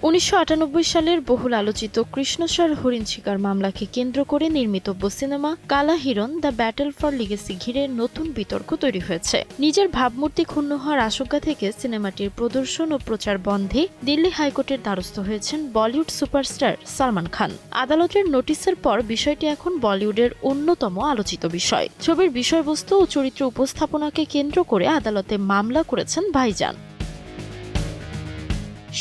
1998 সালের বহুল আলোচিত কৃষ্ণসার হরিণ শিকার মামলাকে কেন্দ্র করে নির্মিতব্য সিনেমা কালা Hiran the battle for legacy ঘিরে নতুন বিতর্ক তৈরি হয়েছে। নিজের ভাবমূর্তি ক্ষুণ্ণ হওয়ার আশঙ্কা থেকে সিনেমাটির প্রদর্শন ও প্রচার বন্ধে দিল্লি হাইকোর্টের দ্বারস্থ হয়েছেন বলিউড সুপারস্টার সালমান খান। আদালতের নোটিশের পর বিষয়টি এখন বলিউডের অন্যতম আলোচিত বিষয়। ছবির বিষয়বস্তু ও চরিত্র উপস্থাপনাকে কেন্দ্র করে আদালতে মামলা করেছেন ভাইজান।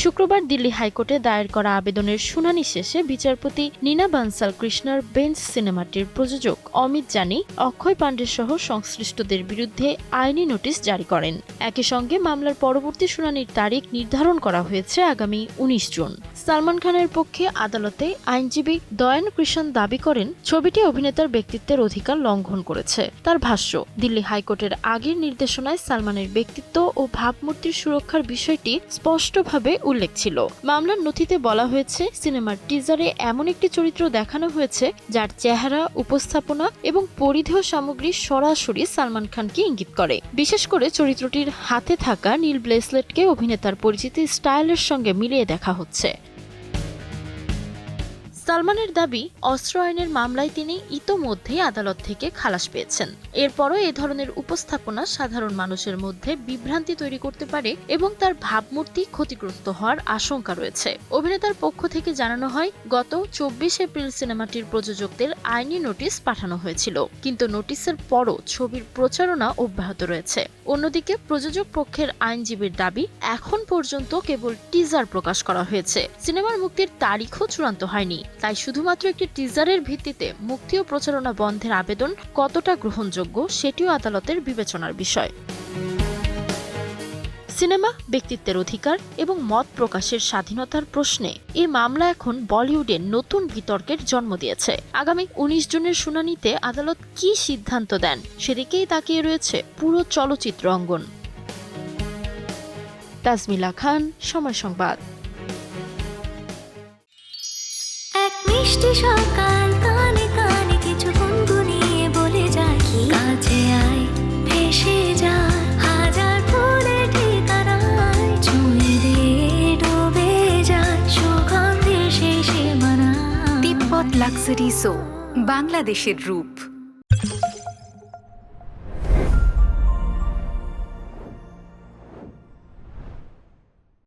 শুক্রবার দিল্লি হাইকোর্টে দায়ের করা আবেদনের শুনানি শেষে বিচারপতি নীনা বানসাল কৃষ্ণার বেঞ্চ সিনেমাটির প্রযোজক অমিত জানি, অক্ষয় পাণ্ডে সহ সংশ্লিষ্টদের বিরুদ্ধে আইনি নোটিশ জারি করেন। একই সঙ্গে মামলার পরবর্তী শুনানির তারিখ নির্ধারণ করা হয়েছে আগামী 19 জুন। সালমান খানের পক্ষে আদালতে আইনজীবী দয়ান কৃষ্ণ দাবি করেন, ছবিটি অভিনেতার ব্যক্তিত্বের অধিকার লঙ্ঘন করেছে। তার ভাষ্য, দিল্লি হাইকোর্টের আগের নির্দেশনায় সালমানের ব্যক্তিত্ব ও ভাবমূর্তির সুরক্ষার বিষয়টি স্পষ্টভাবে উল্লেখ ছিল। মামলার নথিতে বলা হয়েছে, সিনেমার টিজারে এমন একটি চরিত্র দেখানো হয়েছে যার চেহারা, উপস্থাপনা এবং পরিধেয় সামগ্রী সরাসরি সালমান খানকে ইঙ্গিত করে। বিশেষ করে চরিত্রটির হাতে থাকা নীল ব্রেসলেটকে অভিনেতার পরিচিতি স্টাইলের সঙ্গে মিলিয়ে দেখা হচ্ছে। সালমানের দাবি, অস্ত্র আইনের মামলায় তিনি ইতোমধ্যেই আদালত থেকে খালাস পেয়েছেন। এরপরও এ ধরনের উপস্থাপনা সাধারণ মানুষের মধ্যে বিভ্রান্তি তৈরি করতে পারে এবং তার ভাবমূর্তি ক্ষতিগ্রস্ত হওয়ার আশঙ্কা রয়েছে। অভিনেতার পক্ষ থেকে জানানো হয়, গত 24 এপ্রিল সিনেমাটির প্রযোজকদের আইনি নোটিশ পাঠানো হয়েছিল, কিন্তু নোটিশের পরও ছবির প্রচারণা অব্যাহত রয়েছে। অন্যদিকে প্রযোজক পক্ষের আইনজীবীর দাবি, এখন পর্যন্ত কেবল টিজার প্রকাশ করা হয়েছে, সিনেমার মুক্তির তারিখও চূড়ান্ত হয়নি। তাই শুধুমাত্র একটি টিজারের ভিত্তিতে মুক্তি ও প্রচারণা বন্ধের আবেদন কতটা গ্রহণযোগ্য সেটিও আদালতের বিবেচনার বিষয়। সিনেমা, ব্যক্তিত্বের অধিকার এবং মত প্রকাশের স্বাধীনতার প্রশ্নে এই মামলা এখন বলিউডে নতুন বিতর্কের জন্ম দিয়েছে। আগামী 19 জুনের শুনানিতে আদালত কি সিদ্ধান্ত দেন সেদিকেই তাকিয়ে রয়েছে পুরো চলচ্চিত্র অঙ্গন। তাজমিলা খান, সময় সংবাদ। মিষ্টি সকাল, কানে কানে কিছু গুনগুনিয়ে বলে যায়, কাছে আয়, ভেসে যায় হাজার ফুলের ঠিকানায়, ছুঁয়ে দিয়ে ডুবে যায় সুগন্ধে শেষে মানায়। তিব্বত লাক্সারি সো, বাংলাদেশের রূপ।